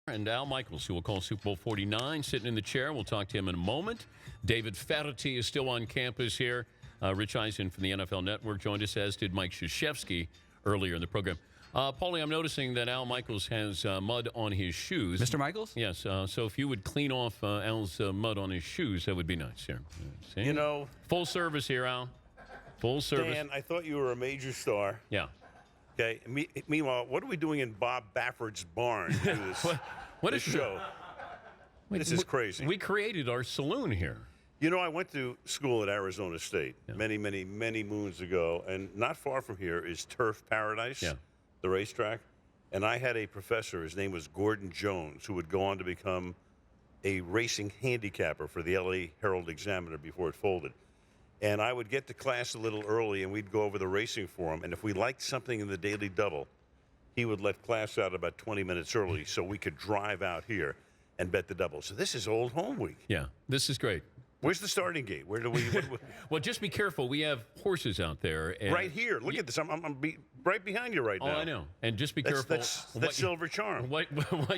And Al Michaels, who will call Super Bowl 49, sitting in the chair. We'll talk to him in a moment. David Ferretti is still on campus here. Rich Eisen from the NFL Network joined us, as did Mike Krzyzewski earlier in the program. Paulie, I'm noticing that Al Michaels has mud on his shoes. Mr. Michaels? Yes. So if you would clean off Al's mud on his shoes, that would be nice. Here. See? You know, full service here, Al. Full service. Dan, I thought you were a major star. Yeah. Okay. Meanwhile, what are we doing in Bob Baffert's barn to do this, what this is show? This is crazy. We created our saloon here. You know, I went to school at Arizona State many moons ago, and not far from here is Turf Paradise, the racetrack. And I had a professor, his name was Gordon Jones, who would go on to become a racing handicapper for the L.A. Herald Examiner before it folded. And I would get to class a little early, and we'd go over the racing for him. And if we liked something in the Daily Double, he would let class out about 20 minutes early so we could drive out here and bet the double. So this is old home week. Yeah, this is great. Where's the starting gate? Where do we? Well, just be careful. We have horses out there. And right here. Look at this. I'm right behind you right now. Oh, I know. And just be careful. That's Silver Charm. What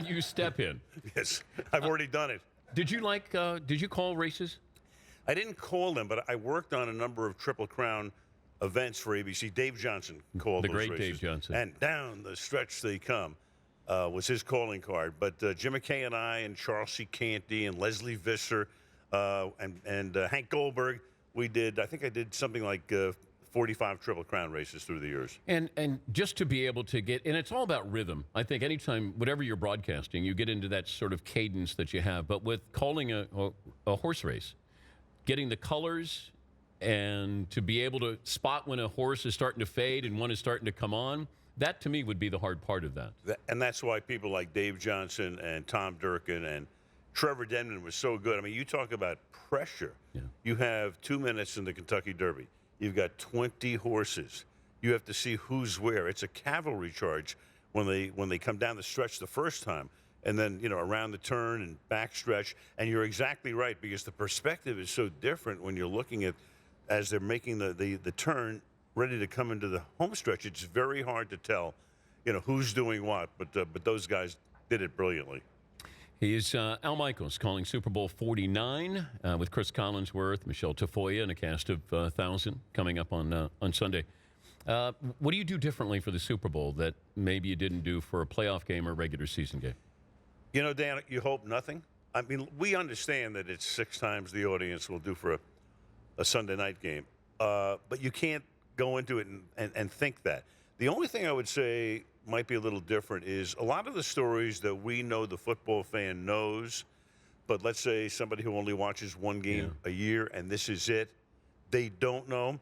you step in. Yes, I've already done it. Did you call races? I didn't call them, but I worked on a number of Triple Crown events for ABC. Dave Johnson called those races. The great Dave Johnson. And down the stretch they come was his calling card. But Jim McKay and I and Charles C. Canty and Leslie Visser and Hank Goldberg, I think I did something like 45 Triple Crown races through the years. And just to be able to get, and it's all about rhythm. I think anytime, whatever you're broadcasting, you get into that sort of cadence that you have. But with calling a horse race, getting the colors and to be able to spot when a horse is starting to fade and one is starting to come on, that to me would be the hard part of that. And that's why people like Dave Johnson and Tom Durkin and Trevor Denman was so good. I mean, you talk about pressure. Yeah. You have 2 minutes in the Kentucky Derby. You've got 20 horses. You have to see who's where. It's a cavalry charge when they come down the stretch the first time. And then, around the turn and backstretch. And you're exactly right, because the perspective is so different when you're looking at, as they're making the turn, ready to come into the home stretch. It's very hard to tell, who's doing what. But those guys did it brilliantly. He is Al Michaels calling Super Bowl 49 with Chris Collinsworth, Michelle Tafoya, and a cast of 1,000 coming up on Sunday. What do you do differently for the Super Bowl that maybe you didn't do for a playoff game or regular season game? Dan, you hope nothing. I mean, we understand that it's 6 times the audience will do for a Sunday night game. But you can't go into it and think that. The only thing I would say might be a little different is a lot of the stories that we know the football fan knows, but let's say somebody who only watches one game a year and this is it, they don't know.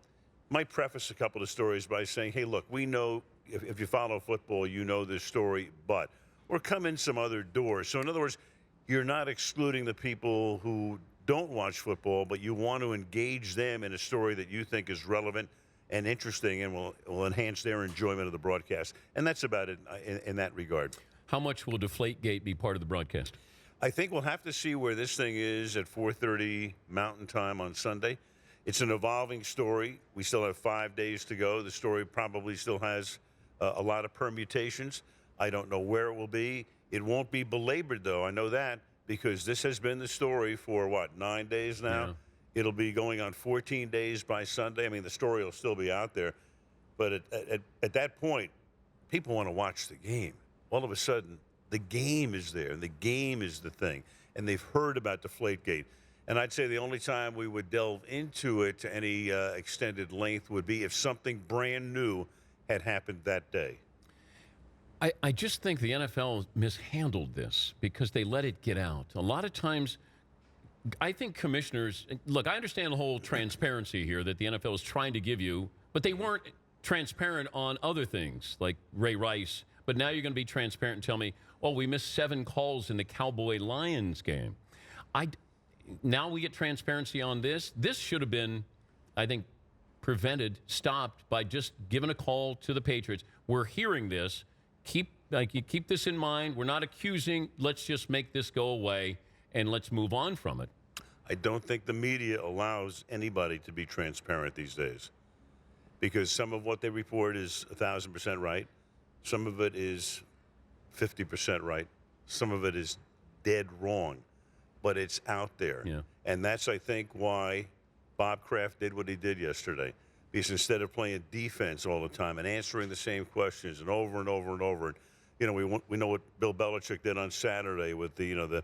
Might preface a couple of stories by saying, hey, look, we know if you follow football, you know this story, but or come in some other doors. So in other words, you're not excluding the people who don't watch football, but you want to engage them in a story that you think is relevant and interesting and will enhance their enjoyment of the broadcast. And that's about it in that regard. How much will Deflategate be part of the broadcast? I think we'll have to see where this thing is at 4:30 Mountain Time on Sunday. It's an evolving story. We still have 5 days to go. The story probably still has a lot of permutations. I don't know where it will be. It won't be belabored, though. I know that because this has been the story for, 9 days now? Yeah. It'll be going on 14 days by Sunday. I mean, the story will still be out there. But at that point, people want to watch the game. All of a sudden, the game is there, and the game is the thing. And they've heard about Deflategate. And I'd say the only time we would delve into it to any extended length would be if something brand new had happened that day. I just think the NFL mishandled this because they let it get out. A lot of times, I think commissioners, look, I understand the whole transparency here that the NFL is trying to give you, but they weren't transparent on other things like Ray Rice. But now you're going to be transparent and tell me, oh, we missed 7 calls in the Cowboy-Lions game. Now we get transparency on this. This should have been, I think, stopped by just giving a call to the Patriots. We're hearing this. You keep this in mind. We're not accusing. Let's just make this go away and let's move on from it. I don't think the media allows anybody to be transparent these days because some of what they report is 1,000% right. Some of it is 50% right. Some of it is dead wrong, but it's out there. Yeah. And that's, I think, why Bob Kraft did what he did yesterday. Because instead of playing defense all the time and answering the same questions and over and over and over, we know what Bill Belichick did on Saturday with the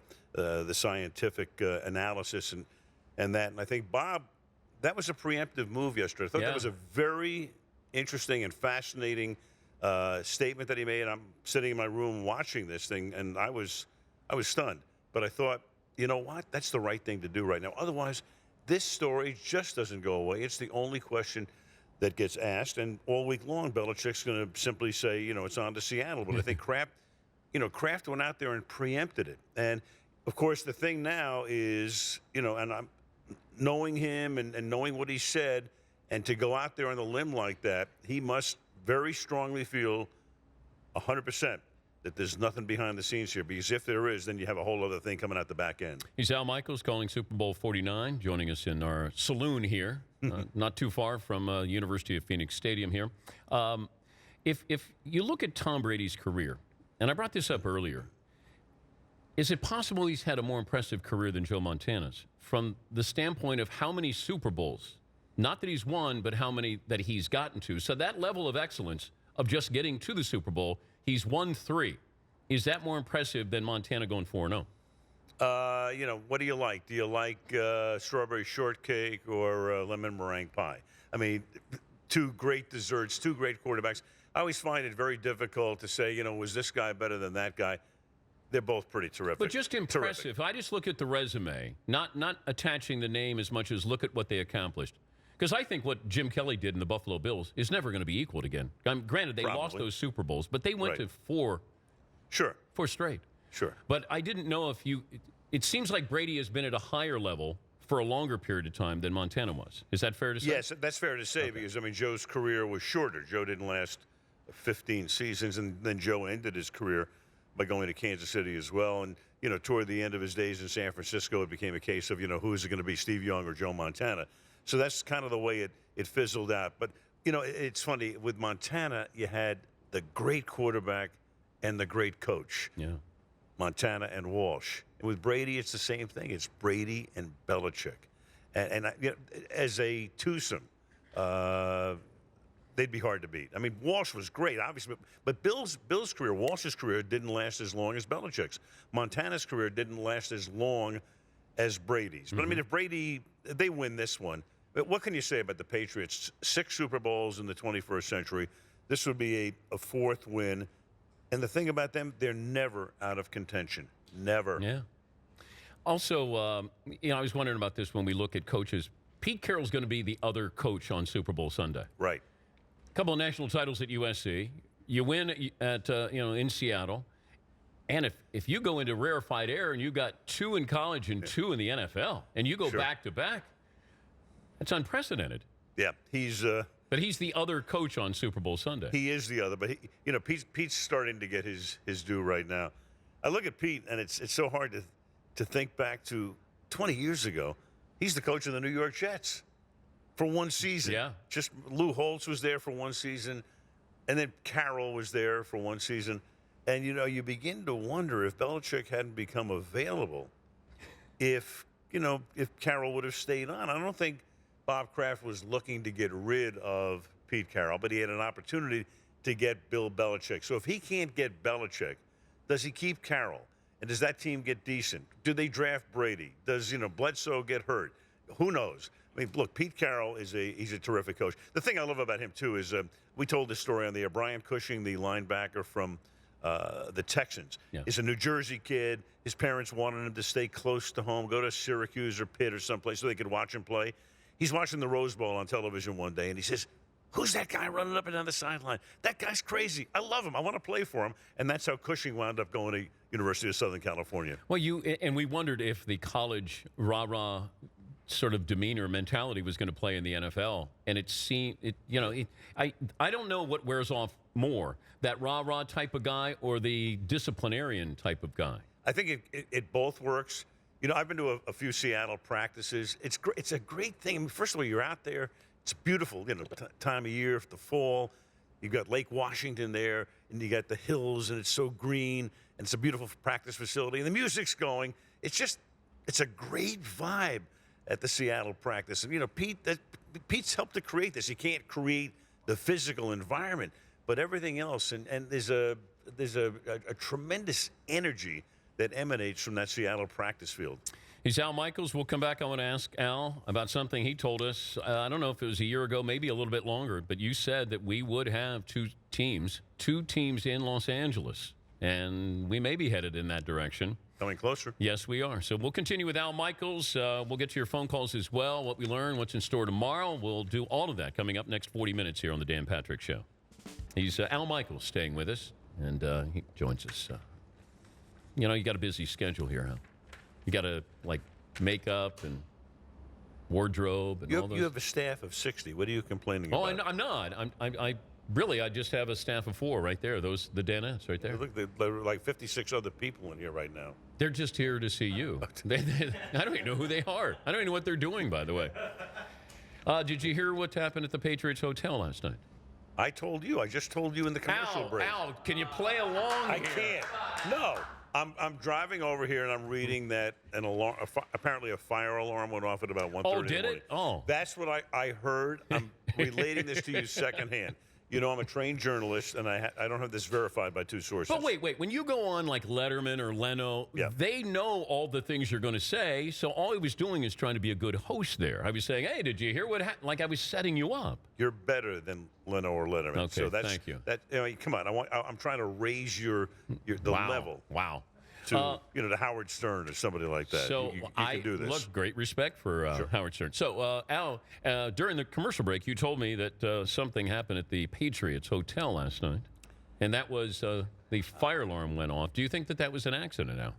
scientific analysis and that. And I think Bob, that was a preemptive move yesterday. I thought that was a very interesting and fascinating statement that he made. I'm sitting in my room watching this thing, and I was stunned. But I thought, you know what? That's the right thing to do right now. Otherwise, this story just doesn't go away. It's the only question that gets asked, and all week long, Belichick's going to simply say, it's on to Seattle. But I think Kraft went out there and preempted it. And of course, the thing now is, and I'm knowing him and knowing what he said, and to go out there on the limb like that, he must very strongly feel 100% that there's nothing behind the scenes here, because if there is, then you have a whole other thing coming out the back end. He's Al Michaels calling Super Bowl 49, joining us in our saloon here, not too far from University of Phoenix Stadium here. If you look at Tom Brady's career, and I brought this up earlier, is it possible he's had a more impressive career than Joe Montana's from the standpoint of how many Super Bowls, not that he's won, but how many that he's gotten to? So that level of excellence of just getting to the Super Bowl, he's won 3. Is that more impressive than Montana going 4-0? What do you like? Do you like strawberry shortcake or lemon meringue pie? I mean, 2 great desserts, 2 great quarterbacks. I always find it very difficult to say, was this guy better than that guy? They're both pretty terrific. But just impressive. I just look at the resume, not attaching the name as much as look at what they accomplished. Because I think what Jim Kelly did in the Buffalo Bills is never going to be equaled again. Granted, they lost those Super Bowls, but they went to 4 straight. Sure. But I didn't know if it seems like Brady has been at a higher level for a longer period of time than Montana was. Is that fair to say? Yes, that's fair to say, because, Joe's career was shorter. Joe didn't last 15 seasons, and then Joe ended his career by going to Kansas City as well. And, toward the end of his days in San Francisco, it became a case of, who's it going to be, Steve Young or Joe Montana? So that's kind of the way it fizzled out. But, it's funny. With Montana, you had the great quarterback and the great coach. Yeah. Montana and Walsh. And with Brady, it's the same thing. It's Brady and Belichick. And as a twosome, they'd be hard to beat. I mean, Walsh was great, obviously, but Bill's career, Walsh's career, didn't last as long as Belichick's. Montana's career didn't last as long as Brady's. But, I mean, if Brady, they win this one, what can you say about the Patriots? 6 Super Bowls in the 21st century. This would be a 4th win. And the thing about them, they're never out of contention. Never. Yeah. Also, I was wondering about this when we look at coaches. Pete Carroll's going to be the other coach on Super Bowl Sunday. Right. A couple of national titles at USC. You win at in Seattle. And if you go into rarefied air and you got 2 in college and 2 in the NFL, and you go back to back, that's unprecedented. Yeah, he's. But he's the other coach on Super Bowl Sunday. He is the other, but Pete's starting to get his due right now. I look at Pete, and it's so hard to think back to 20 years ago. He's the coach of the New York Jets for 1 season. Yeah. Just Lou Holtz was there for 1 season, and then Carroll was there for 1 season. And, you begin to wonder if Belichick hadn't become available, if Carroll would have stayed on. I don't think Bob Kraft was looking to get rid of Pete Carroll, but he had an opportunity to get Bill Belichick. So if he can't get Belichick, does he keep Carroll? And does that team get decent? Do they draft Brady? Does, Bledsoe get hurt? Who knows? I mean, look, Pete Carroll he's a terrific coach. The thing I love about him, too, is we told this story on the air. Brian Cushing, the linebacker from the Texans, is a New Jersey kid. His parents wanted him to stay close to home, go to Syracuse or Pitt or someplace so they could watch him play. He's watching the Rose Bowl on television one day, and he says, "Who's that guy running up and down the sideline? That guy's crazy. I love him. I want to play for him." And that's how Cushing wound up going to University of Southern California. Well, and we wondered if the college rah-rah sort of demeanor mentality was going to play in the NFL. And I don't know what wears off more, that rah-rah type of guy or the disciplinarian type of guy. I think it both works. I've been to a few Seattle practices. It's great. It's a great thing. I mean, first of all, you're out there. It's beautiful, time of year, the fall. You got Lake Washington there, and you got the hills, and it's so green, and it's a beautiful practice facility, and the music's going. It's a great vibe at the Seattle practice. And, you know, Pete's helped to create this. He can't create the physical environment, but everything else. And there's a tremendous energy that emanates from that Seattle practice field. He's Al Michaels. We'll come back. I want to ask Al about something he told us. I don't know if it was a year ago, maybe a little bit longer, but you said that we would have two teams in Los Angeles, and we may be headed in that direction. Coming closer. Yes, we are. So we'll continue with Al Michaels. We'll get to your phone calls as well, what we learn, what's in store tomorrow. We'll do all of that coming up next 40 minutes here on the Dan Patrick Show. He's Al Michaels staying with us, and he joins us. You know, you got a busy schedule here, Al. You got to, like, makeup and wardrobe and all those. You have a staff of 60. What are you complaining about? Oh, I'm not. I just have a staff of 4 right there. Those, the Danettes right there. Look, there are like 56 other people in here right now. They're just here to see you. I don't even know who they are. I don't even know what they're doing, by the way. Did you hear what happened at the Patriots Hotel last night? I told you. I just told you in the commercial break. Al, can you play along I here? can't. No. I'm driving over here and I'm reading that an alarm, apparently a fire alarm went off at about 1:30 Oh, in the did morning. it? Oh. That's what I heard. I'm relating this to you secondhand. You know, I'm a trained journalist, and I don't have this verified by 2 sources. But wait. When you go on like Letterman or Leno, Yeah. they know all the things you're going to say. So all he was doing is trying to be a good host there. I was saying, hey, did you hear what happened? Like I was setting you up. You're better than Leno or Letterman. Okay, so that's, thank you. Come on, I'm trying to raise the level Wow. to to Howard Stern or somebody like that. So you I can do this. look, great respect for Sure. Howard Stern. So Al, during the commercial break, you told me that something happened at the Patriots Hotel last night, and that was the fire alarm went off. Do you think that was an accident, Al?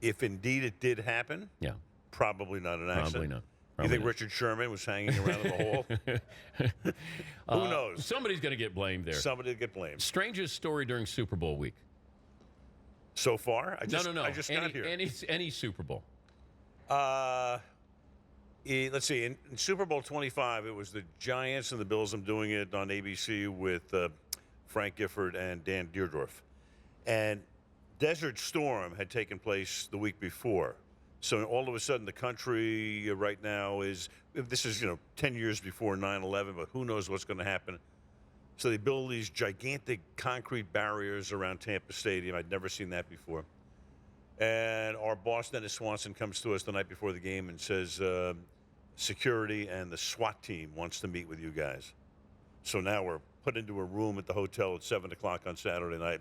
If indeed it did happen, Yeah, probably not an accident. probably not. You Probably think not. Richard Sherman was hanging around in the hall? Who knows? Somebody's going to get blamed there. Somebody to get blamed. Strangest story during Super Bowl week. So far, I just No. got here. Any Super Bowl. Let's see. In Super Bowl 25, it was the Giants and the Bills. I'm doing it on ABC with Frank Gifford and Dan Deerdorf. And Desert Storm had taken place the week before. So all of a sudden, the country right now this is 10 years before 9/11, but who knows what's going to happen. So they build these gigantic concrete barriers around Tampa Stadium. I'd never seen that before. And our boss, Dennis Swanson, comes to us the night before the game and says, security and the SWAT team wants to meet with you guys. So now we're put into a room at the hotel at 7 o'clock on Saturday night.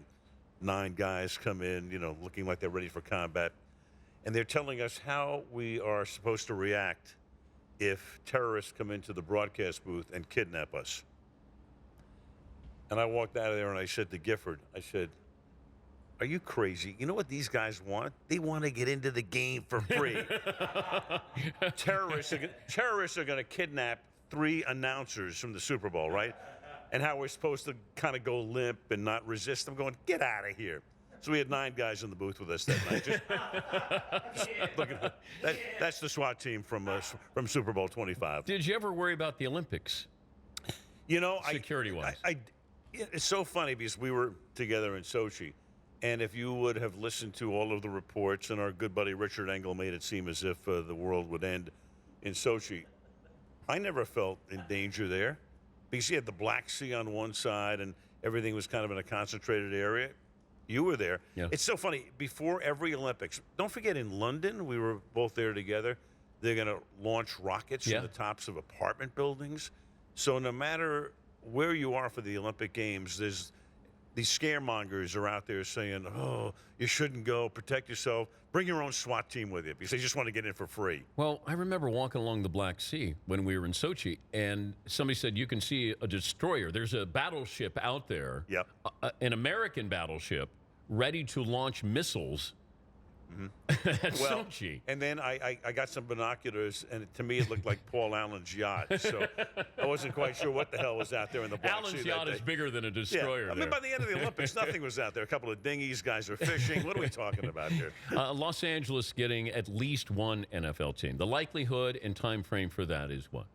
9 guys come in, looking like they're ready for combat. And they're telling us how we are supposed to react if terrorists come into the broadcast booth and kidnap us. And I walked out of there and I said to Gifford, I said, are you crazy? You know what these guys want? They want to get into the game for free. Terrorists are going to kidnap 3 announcers from the Super Bowl, right? And how we're supposed to kind of go limp and not resist. I'm going, get out of here. So we had 9 guys in the booth with us that night. Just look at that. That's the SWAT team from Super Bowl 25. Did you ever worry about the Olympics? Security-wise. It's so funny because we were together in Sochi. And if you would have listened to all of the reports, and our good buddy Richard Engel made it seem as if the world would end in Sochi, I never felt in danger there because you had the Black Sea on one side and everything was kind of in a concentrated area. You were there. Yeah. It's so funny. Before every Olympics, don't forget in London, we were both there together. They're going to launch rockets from the tops of apartment buildings. So no matter where you are for the Olympic Games, there's these scaremongers are out there saying, oh, you shouldn't go, protect yourself, bring your own SWAT team with you because they just want to get in for free. Well, I remember walking along the Black Sea when we were in Sochi, and somebody said you can see a destroyer. There's a battleship out there, Yep. An American battleship, ready to launch missiles at Sochi. And then I got some binoculars, and to me it looked like Paul Allen's yacht. So I wasn't quite sure what the hell was out there in the Black Sea. Allen's yacht is bigger than a destroyer. Yeah. I mean, by the end of the Olympics, nothing was out there. A couple of dinghies, guys are fishing. What are we talking about here? Los Angeles getting at least one NFL team. The likelihood and time frame for that is what?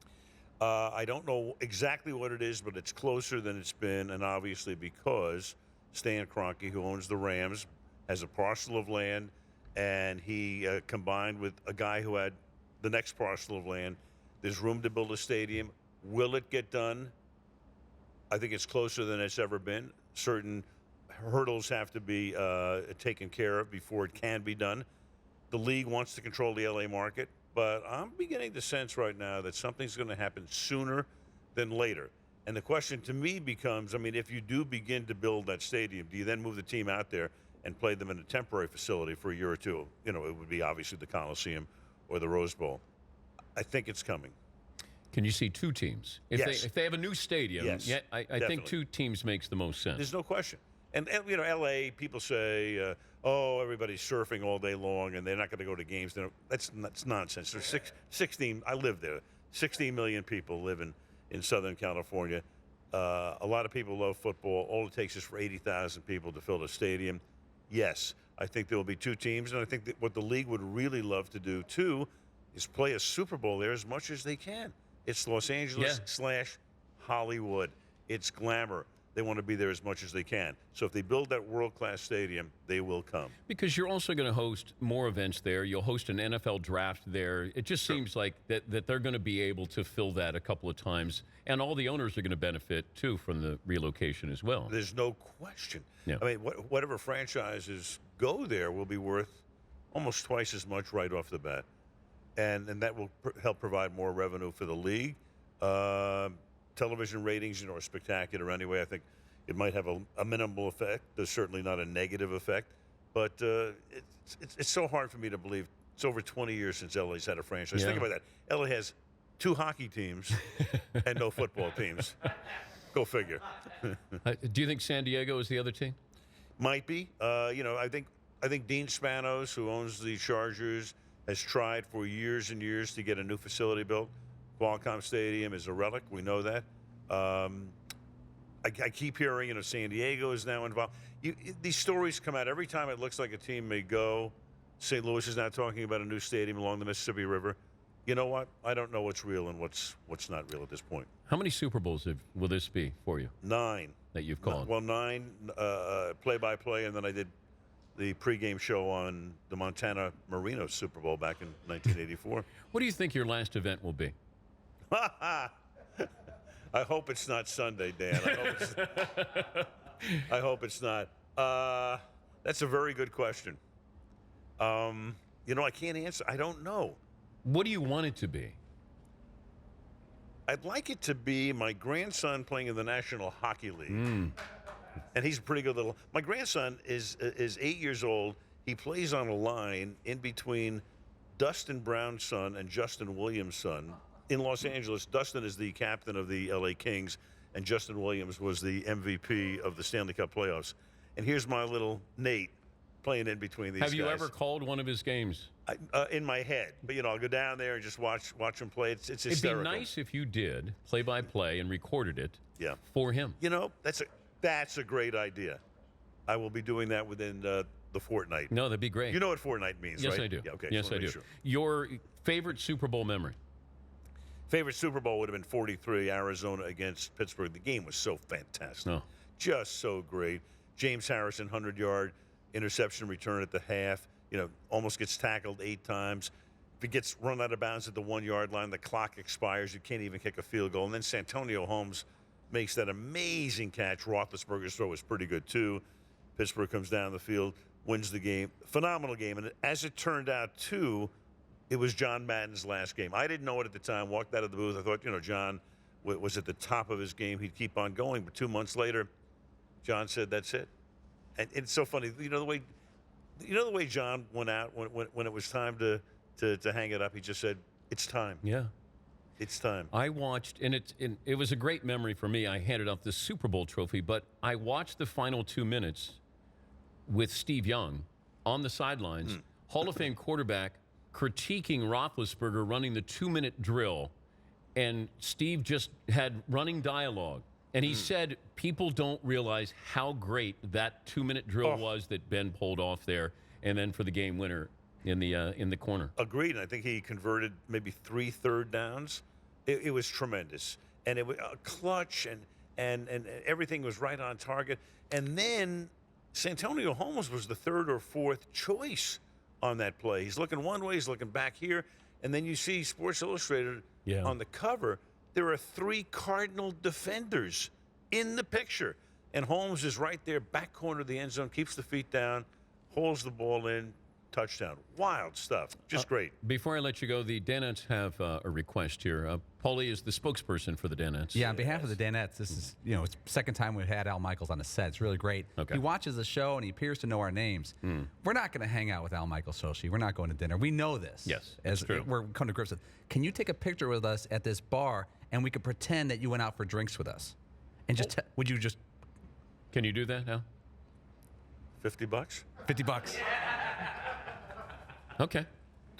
I don't know exactly what it is, but it's closer than it's been, and obviously because Stan Kroenke, who owns the Rams, has a parcel of land, and he combined with a guy who had the next parcel of land. There's room to build a stadium. Will it get done? I think it's closer than it's ever been. Certain hurdles have to be taken care of before it can be done. The league wants to control the LA market, but I'm beginning to sense right now that something's going to happen sooner than later. And the question to me becomes, I mean, if you do begin to build that stadium, do you then move the team out there and play them in a temporary facility for a year or two? You know, it would be obviously the Coliseum or the Rose Bowl. I think it's coming. Can you see two teams? If they have a new stadium, Yes, I think definitely. two teams makes the most sense. There's no question. And you know, LA, people say, oh, everybody's surfing all day long and they're not going to go to games. That's nonsense. There's 16, I live there. 16 million people live in Southern California. A lot of people love football. All it takes is for 80,000 people to fill the stadium. Yes, I think there will be two teams. And I think that what the league would really love to do, too, is play a Super Bowl there as much as they can. It's Los Angeles / Hollywood. It's glamour. They want to be there as much as they can. So if they build that world-class stadium, they will come. Because you're also going to host more events there. You'll host an NFL draft there. It just seems like that they're going to be able to fill that a couple of times. And all the owners are going to benefit, too, from the relocation as well. There's no question. Yeah. I mean, whatever franchises go there will be worth almost twice as much right off the bat. And that will help provide more revenue for the league. Television ratings, are spectacular anyway. I think it might have a minimal effect. There's certainly not a negative effect. But it's so hard for me to believe. It's over 20 years since LA's had a franchise. Yeah. Think about that. LA has 2 hockey teams and no football teams. Go figure. Do you think San Diego is the other team? Might be. I think Dean Spanos, who owns the Chargers, has tried for years and years to get a new facility built. Qualcomm Stadium is a relic. We know that. I keep hearing, San Diego is now involved. These stories come out every time it looks like a team may go. St. Louis is now talking about a new stadium along the Mississippi River. You know what? I don't know what's real and what's not real at this point. How many Super Bowls will this be for you 9 that you've called? Well, 9 play-by-play, and then I did the pregame show on the Montana Marinos Super Bowl back in 1984. What do you think your last event will be? I hope it's not Sunday, Dan. I hope it's not. That's a very good question. I can't answer. I don't know. What do you want it to be? I'd like it to be my grandson playing in the National Hockey League. And he's a pretty good little. My grandson is 8 years old. He plays on a line in between Dustin Brown's son and Justin Williams' son in Los Angeles. Dustin is the captain of the LA Kings, and Justin Williams was the MVP of the Stanley Cup playoffs. And here's my little Nate playing in between these guys. Have you ever called one of his games? In my head, but I'll go down there and just watch him play. It's It'd hysterical. be nice if you did play-by-play and recorded it. Yeah. For him. That's a great idea. I will be doing that within the fortnight. No, that'd be great. You know what fortnight means, Yes, right? I do. Yeah, okay. Yes, Just I wanna do. make sure. Your favorite Super Bowl memory? Favorite Super Bowl would have been 43, Arizona against Pittsburgh. The game was so fantastic. No. Just so great. James Harrison, 100-yard interception return at the half. Almost gets tackled 8 times. If he gets run out of bounds at the 1-yard line, the clock expires. You can't even kick a field goal. And then Santonio Holmes makes that amazing catch. Roethlisberger's throw was pretty good, too. Pittsburgh comes down the field, wins the game. Phenomenal game. And as it turned out, too, it was John Madden's last game. I didn't know it at the time. Walked out of the booth. I thought, John was at the top of his game. He'd keep on going. But 2 months later, John said, that's it. And it's so funny. The way John went out when it was time to hang it up, he just said, it's time. Yeah. It's time. I watched, and it was a great memory for me. I handed out the Super Bowl trophy, but I watched the final 2 minutes with Steve Young on the sidelines, Hall of Fame quarterback, critiquing Roethlisberger running the 2-minute drill, and Steve just had running dialogue. And he said people don't realize how great that 2-minute drill was that Ben pulled off there, and then for the game winner in the corner. Agreed. And I think he converted maybe 3 third downs It was tremendous, and it was clutch, and everything was right on target. And then Santonio Holmes was the third or fourth choice on that play. He's looking one way, he's looking back here, and then you see Sports Illustrated on the cover. There are 3 Cardinal defenders in the picture, and Holmes is right there, back corner of the end zone, keeps the feet down, holds the ball in, touchdown. Wild stuff. Just great. Before I let you go, the Danettes have a request here. Paulie is the spokesperson for the Danettes. Yeah, on behalf of the Danettes, this is, it's the second time we've had Al Michaels on the set. It's really great. Okay. He watches the show, and he appears to know our names. We're not going to hang out with Al Michaels, Sochi. We're not going to dinner. We know this. Yes, that's true. We're coming to grips with. Can you take a picture with us at this bar, and we could pretend that you went out for drinks with us? And just would you just... Can you do that now? $50? $50. Okay.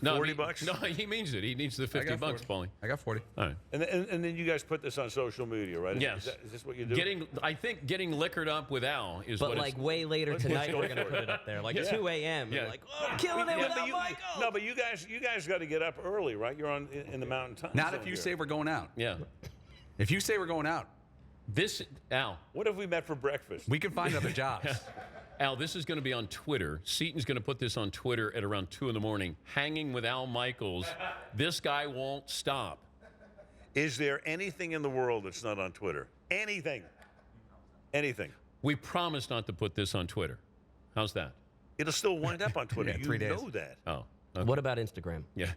No, $40? No, he means it. He needs the $50, Paulie. I got 40. All right. And then you guys put this on social media, right? Yes. Is this what you do? I think getting liquored up with Al is But what like it's... way later tonight, we're gonna put it up there, like 2 a.m. Yeah. You're like, oh, killing it without you, Michael. No, but you guys got to get up early, right? You're on in the Mountain Time. Not Zone if you here. say we're going out. Yeah. If you say we're going out, Al, What if we met for breakfast? we can find other jobs. Al, this is going to be on Twitter. Seaton's going to put this on Twitter at around 2 in the morning. Hanging with Al Michaels. This guy won't stop. Is there anything in the world that's not on Twitter? Anything? Anything? We promise not to put this on Twitter. How's that? It'll still wind up on Twitter. Yeah, you 3 days. know that. Oh, okay. What about Instagram? Yeah.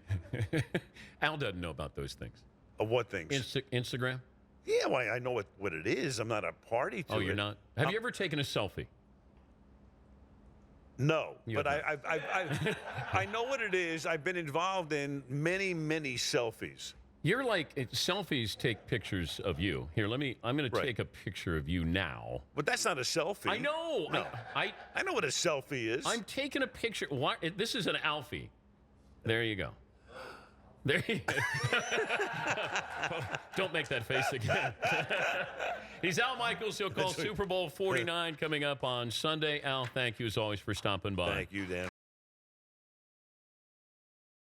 Al doesn't know about those things. Of what things? Instagram? Yeah, well, I know what it is. I'm not a party to it. Oh, you're not? Have you ever taken a selfie? No, You but have I know what it is. I've been involved in many selfies. You're like, selfies take pictures of you. Here, I'm going to Right. take a picture of you now. But that's not a selfie. I know. No. I I know what a selfie is. I'm taking a picture. Why, this is an Alfie. There you go. There you go. Don't make that face again. He's Al Michaels. He'll call Super Bowl 49 coming up on Sunday. Al, thank you as always for stopping by. Thank you, Dan.